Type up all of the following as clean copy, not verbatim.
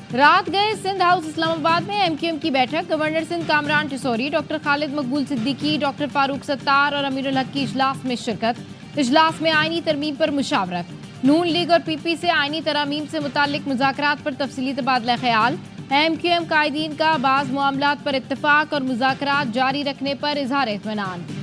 रात गए सिंध हाउस इस्लामाबाद में एमक्यूएम की बैठक। गवर्नर सिंध कामरान टिसोरी, डॉक्टर खालिद मकबूल सिद्दीकी, डॉक्टर फारूक सत्तार और अमीरुल हक की इजलास में शिरकत। इजलास में आईनी तरमीम पर मुशावरत। नून लीग और पीपी से आईनी तरामीम से मुतालिक मुज़ाकरात पर तफसीली तबादला ख्याल। एमक्यूएम कायदीन का बाज़ मामलात पर इत्तफाक और मुज़ाकरात जारी रखने पर इजहार इत्मीनान।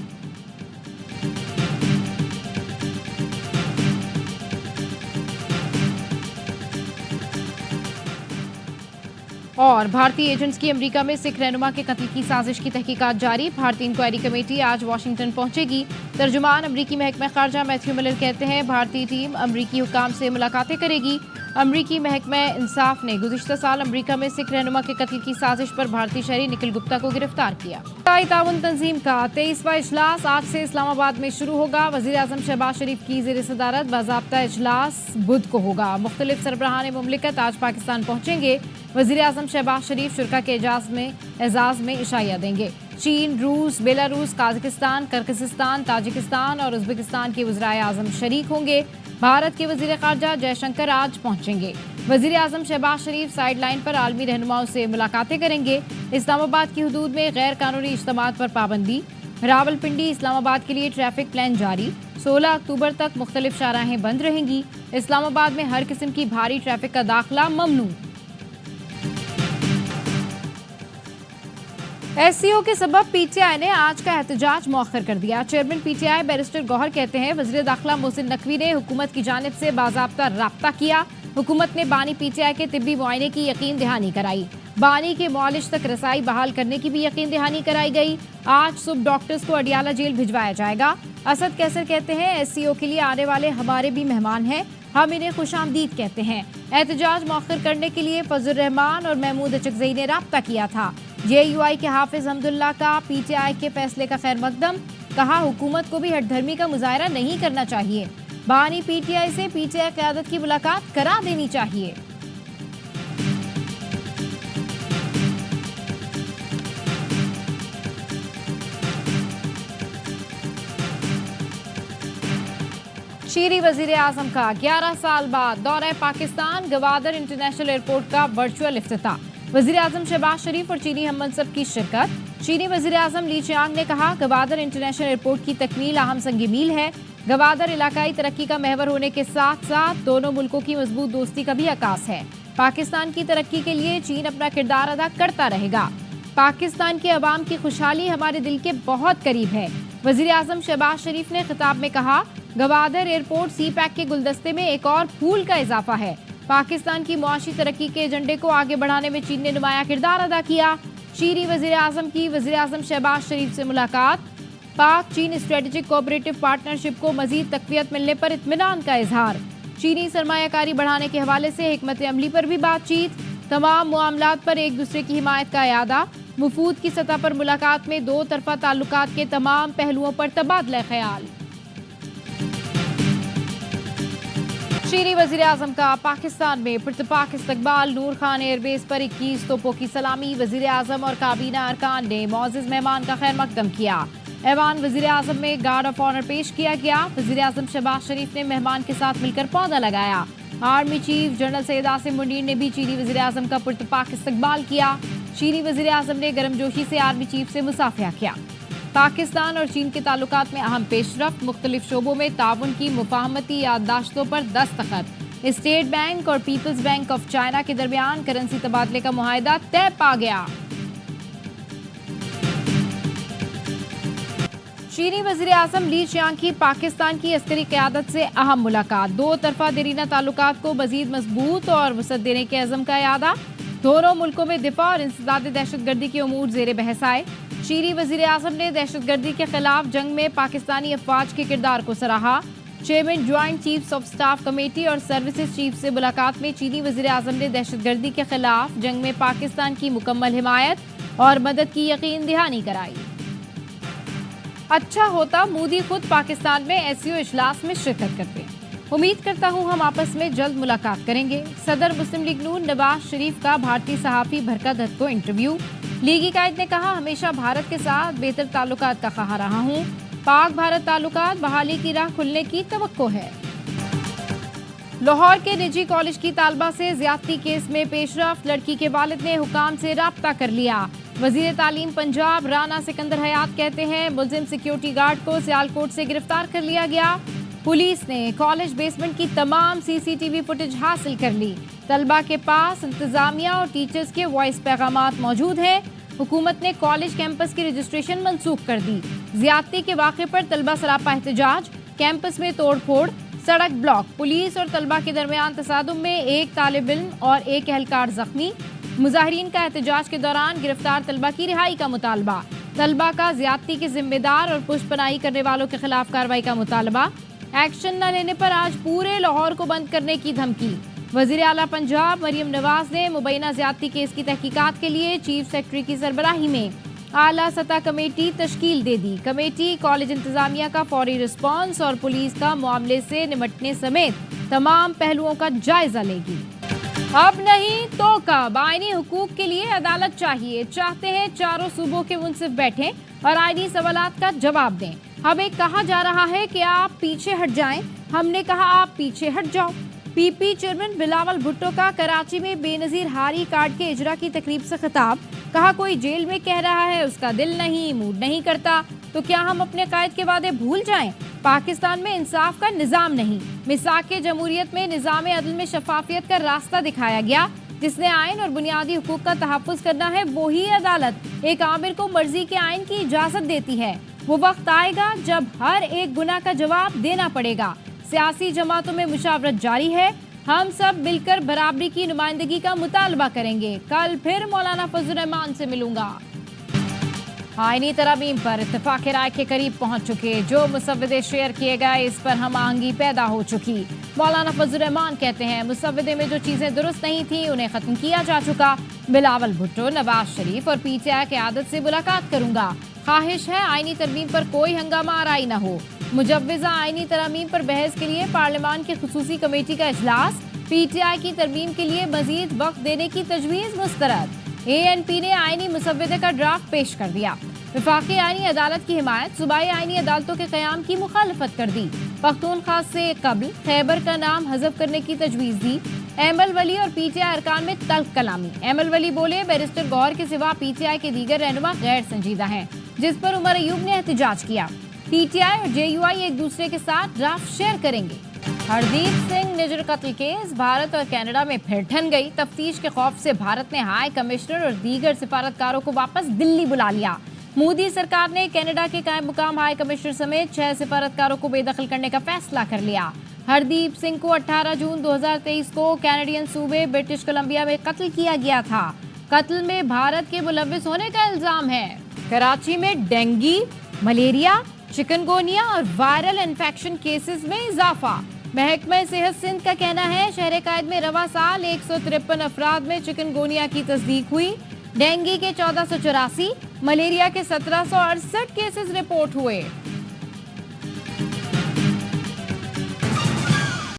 और भारतीय एजेंट्स की अमेरिका में सिख रहनुमा के कत्ल की साजिश की तहकीकात जारी। भारतीय इंक्वायरी कमेटी आज वाशिंगटन पहुंचेगी। तर्जुमान अमरीकी महकमा खारजा मैथ्यू मिलर कहते हैं भारतीय टीम अमरीकी हुकाम से मुलाकातें करेगी। अमरीकी महकमा इंसाफ ने गुज़िश्ता साल अमरीका में सिख रहनुमा के कत्ल की साजिश पर भारतीय शहरी निखिल गुप्ता को गिरफ्तार किया। ताउन तंजीम का 23वां इजलास आज से इस्लामाबाद में शुरू होगा। वज़ीर आज़म शहबाज शरीफ की ज़ेर सदारत बाज़ाब्ता इजलास बुध को होगा। मुख्तलिफ सरबराहान मुमलिकत आज पाकिस्तान पहुंचेंगे। वज़ीर आज़म शहबाज शरीफ शुरा के एजाज़ में इशाया देंगे। चीन, रूस, बेलारूस, काज़ाकिस्तान, किर्गिस्तान, ताजिकिस्तान और उज़्बेकिस्तान के वज़ीर आज़म शरीक होंगे। भारत के वज़ीर ख़ारजा जयशंकर आज पहुंचेंगे। वज़ीर आज़म शहबाज शरीफ साइड लाइन पर आलमी रहनुमाओं से मुलाकातें करेंगे। इस्लामाबाद की हुदूद में गैर कानूनी इज्तिमात पर पाबंदी। रावलपिंडी इस्लामाबाद के लिए ट्रैफिक प्लान जारी। 16 अक्टूबर तक मुख्तलिफ शाहराहें बंद रहेंगी। इस्लामाबाद में हर किस्म की भारी ट्रैफिक का दाखिला ममनू। एससीओ के सबब पीटीआई ने आज का एहतजाज मौखर कर दिया। चेयरमैन पीटीआई बैरिस्टर गौहर कहते हैं वज़ीर दाखिला मोहसिन नकवी ने हुकूमत की जानिब से बाज़ाब्ता राब्ता किया। हुकूमत ने बानी पीटीआई के तिब्बी मुआयने की यकीन दहानी कराई। बानी के मुआलिज तक रसाई बहाल करने की भी यकीन दहानी कराई गई। आज सुबह डॉक्टर्स को अडियाला जेल भिजवाया जाएगा। असद कैसर कहते हैं एससीओ के लिए आने वाले हमारे भी मेहमान हैं, हम इन्हें खुशामदीद कहते हैं। एहतजाज मौखर करने के लिए फजल रहमान और महमूद अचकज़ई ने राब्ता किया था। जेयूआई के हाफिज हमदुल्ला का पीटीआई के फैसले का खैर मकदम। कहा हुकूमत को भी हठधर्मी का मुजाहरा नहीं करना चाहिए। बानी पीटीआई से पीटीआई क़यादत की मुलाकात करा देनी चाहिए। चीनी वज़ीर आज़म का 11 साल बाद दौरा पाकिस्तान। गवादर इंटरनेशनल एयरपोर्ट का वर्चुअल इफ्तिताह। वज़ीर आज़म शहबाज शरीफ और चीनी हममनसब की शिरकत। चीनी वज़ीर आज़म ली चियांग ने कहा गवादर इंटरनेशनल एयरपोर्ट की तकमील अहम संग मील है। गवादर इलाकाई तरक्की का महवर होने के साथ साथ दोनों मुल्कों की मजबूत दोस्ती का भी आकाश है। पाकिस्तान की तरक्की के लिए चीन अपना किरदार अदा करता रहेगा। पाकिस्तान के अवाम की खुशहाली हमारे दिल के बहुत करीब है। वज़ीर आज़म शहबाज शरीफ ने खिताब में कहा गवादर एयरपोर्ट सी पैक के गुलदस्ते में एक और फूल का इजाफा है। पाकिस्तान की मुआशी तरक्की के एजेंडे को आगे बढ़ाने में चीन ने नुमाया किरदार अदा किया। चीनी वज़ीर आज़म की वज़ीर आज़म शहबाज शरीफ से मुलाकात। पाक चीन स्ट्रेटेजिक कोऑपरेटिव पार्टनरशिप को मजीद तक़वियत मिलने पर इत्मीनान का इजहार। चीनी सरमायाकारी बढ़ाने के हवाले से हिकमत अमली पर भी बातचीत। तमाम मामलात पर एक दूसरे की हिमायत का यादा। मुफूद की सतह पर मुलाकात में दो तरफा ताल्लुकात के तमाम पहलुओं पर तबादला ख्याल। चीनी वज़ीर आज़म का पाकिस्तान में पुरतपाक इस्तकबाल। नूर खान एयरबेस पर 21 तोपों की सलामी। वज़ीर आज़म और काबीना अरकान ने मौज़िज़ मेहमान का खैर मकदम किया। ऐवान वज़ीर आज़म में गार्ड ऑफ ऑनर पेश किया गया। वज़ीर आज़म शहबाज शरीफ ने मेहमान के साथ मिलकर पौधा लगाया। Army chief general Syed Asim Munir ने भी चीनी वज़ीर आज़म का पुरतपाक इस्तकबाल किया। चीनी वज़ीर आज़म ने गर्मजोशी से आर्मी चीफ से मुसाफिया किया। पाकिस्तान और चीन के ताल्लुकात में अहम पेशरफ्त। मुख्तलिफ शोबों में ताउन की मुफाहमती याददाश्तों पर दस्तखत। स्टेट बैंक और पीपल्स बैंक ऑफ चाइना के दरमियान करेंसी तबादले का मुआहिदा तय पा गया। चीनी वज़ीर आज़म ली चियांग की पाकिस्तान की अस्करी क़यादत से अहम मुलाकात। दो तरफा देरीना ताल्लुकात को मज़ीद मजबूत और वसअत देने के अज़म का यादा। दोनों मुल्कों में दिफा और इंसदाद दहशतगर्दी के उमूर ज़ेर बहस आए। चीनी वज़ीर आज़म ने दहशतगर्दी के खिलाफ जंग में पाकिस्तानी अफवाज के किरदार को सराहा। Chairman joint chiefs of staff committee और सर्विसेज चीफ से मुलाकात में चीनी वज़ीर आज़म ने दहशतगर्दी के खिलाफ जंग में पाकिस्तान की मुकम्मल हिमायत और मदद की यकीन दहानी कराई। अच्छा होता मोदी खुद पाकिस्तान में एससीओ इजलास में शिरकत करते। उम्मीद करता हूँ हम आपस में जल्द मुलाकात करेंगे। सदर मुस्लिम लीग नून नवाज शरीफ का भारतीय सहाफ़ी बरकत हक को इंटरव्यू। लीगी कायद ने कहा हमेशा भारत के साथ बेहतर ताल्लुकात का ख्वाह रहा हूँ। पाक भारत ताल्लुकात बहाली की राह खुलने की तवक्को है। लाहौर के निजी कॉलेज की तालबा से ज्यादती केस में पेशरफ, लड़की के वालिद ने हुकाम से राब्ता कर लिया। वजीर तालीम पंजाब राना सिकंदर हयात कहते हैं मुलजिम सिक्योरिटी गार्ड को सियालकोट से गिरफ्तार कर लिया गया। पुलिस ने कॉलेज बेसमेंट की तमाम सीसीटीवी फुटेज हासिल कर ली। तलबा के पास इंतजामिया और टीचर्स के वॉइस पैगामात मौजूद हैं। हुकूमत ने कॉलेज कैंपस की रजिस्ट्रेशन मनसूख कर दी। ज्यादती के वाक़े पर तलबा सरापा एहतजाज, कैंपस में तोड़ फोड़, सड़क ब्लॉक। पुलिस और तलबा के दरमियान तसादुम में एक तालिब इल्म और एक एहलकार जख्मी। मुजाहिरीन का एहतजाज के दौरान गिरफ्तार तलबा की रिहाई का मुतालबा। तलबा का ज्यादती के जिम्मेदार और पुष्पनाही करने वालों के खिलाफ कार्रवाई का मुतालबा। एक्शन न लेने पर आज पूरे लाहौर को बंद करने की धमकी। वजीर आला पंजाब मरियम नवाज ने मुबैना ज्यादती केस की तहकीकात के लिए चीफ सेक्रेटरी की सरबराही में आला सतह कमेटी तश्कील दे दी। कमेटी कॉलेज इंतजामिया का फौरी रिस्पॉन्स और पुलिस का मामले से निपटने समेत तमाम पहलुओं का जायजा लेगी। अब नहीं तो कब आईनी हुकूक के लिए अदालत चाहिए। चाहते हैं चारों सूबों के मुंसिफ बैठें और आईनी सवालात का जवाब दें। हमें कहा जा रहा है कि आप पीछे हट जाएं, हमने कहा आप पीछे हट जाओ। पीपी चेयरमैन बिलावल भुट्टो का कराची में बेनजीर हारी कार्ड के इजरा की तकरीब से खिताब। कहा कोई जेल में कह रहा है उसका दिल नहीं, मूड नहीं करता, तो क्या हम अपने कायद के वादे भूल जाएं? पाकिस्तान में इंसाफ का निज़ाम नहीं। मिसाके जमहूरियत में निज़ाम अदल में शफाफियत का रास्ता दिखाया गया। जिसने आइन और बुनियादी हुकूक का तहफ़्फ़ुज़ करना है वही अदालत एक आमिर को मर्जी के आइन की इजाज़त देती है। वो वक्त आएगा जब हर एक गुनाह का जवाब देना पड़ेगा। सियासी जमातों में मुशावरत जारी है। हम सब मिलकर बराबरी की नुमाइंदगी का मुतालबा करेंगे। कल फिर मौलाना फजल रहमान से मिलूंगा। आईनी तरामीम पर इत्तेफाक राय के करीब पहुंच चुके। जो मुसव्वदे शेयर किए गए इस पर हम आहंगी पैदा हो चुकी। मौलाना फजल रहमान कहते हैं मुसव्वदे में जो चीजें दुरुस्त नहीं थी उन्हें खत्म किया जा चुका। बिलावल भुट्टो, नवाज शरीफ और पीटीआई क़यादत से मुलाकात करूंगा। ख्वाहिश है आईनी तरमीम पर कोई हंगामा आराई न हो। मुजव्विज़ा आईनी तरमीम पर बहस के लिए पार्लियामान की खुसूसी कमेटी का इजलास। पीटीआई की तरमीम के लिए मजीद वक्त देने की तजवीज़ मुस्तरद। एएनपी ने आईनी मुसव्वदे का ड्राफ्ट पेश कर दिया। वफाकी आईनी अदालत की हिमायत, सूबाई आईनी अदालतों के क़याम की मुखालफत कर दी। पख्तूनख्वा से कबल खैबर का नाम हज़फ करने की तजवीज़ दी। एमल वली और पीटीआई अरकान में तल्ख कलामी। एमल वली बोले बैरिस्टर गौहर के सिवा पीटीआई के दीगर रहनुमा गैर संजीदा हैं, जिस पर उमर अयूब ने एहतजाज किया। पीटीआई और जेयूआई एक दूसरे के साथ ड्राफ्ट शेयर करेंगे। हरदीप सिंह निजर कत्ल केस भारत और कनाडा में फिर ठन गई। तफ्तीश के खौफ से भारत ने हाई कमिश्नर और दीगर सिफारतकारों को वापस दिल्ली बुला लिया। मोदी सरकार ने कनाडा के कायम मुकाम हाई कमिश्नर समेत 6 सिफारतकारों को बेदखल करने का फैसला कर लिया। हरदीप सिंह को 18 जून 2023 को कैनेडियन सूबे ब्रिटिश कोलंबिया में कत्ल किया गया था। कत्ल में भारत के मुलव्विस होने का इल्जाम है। कराची में डेंगू, मलेरिया, चिकनगोनिया और वायरल इन्फेक्शन केसेस में इजाफा। महकमा सेहत सिंध का कहना है शहर कायद में रवा साल 153 अफराद में चिकनगोनिया की तस्दीक हुई। डेंगू के 1484, मलेरिया के 1768 केसेस रिपोर्ट हुए।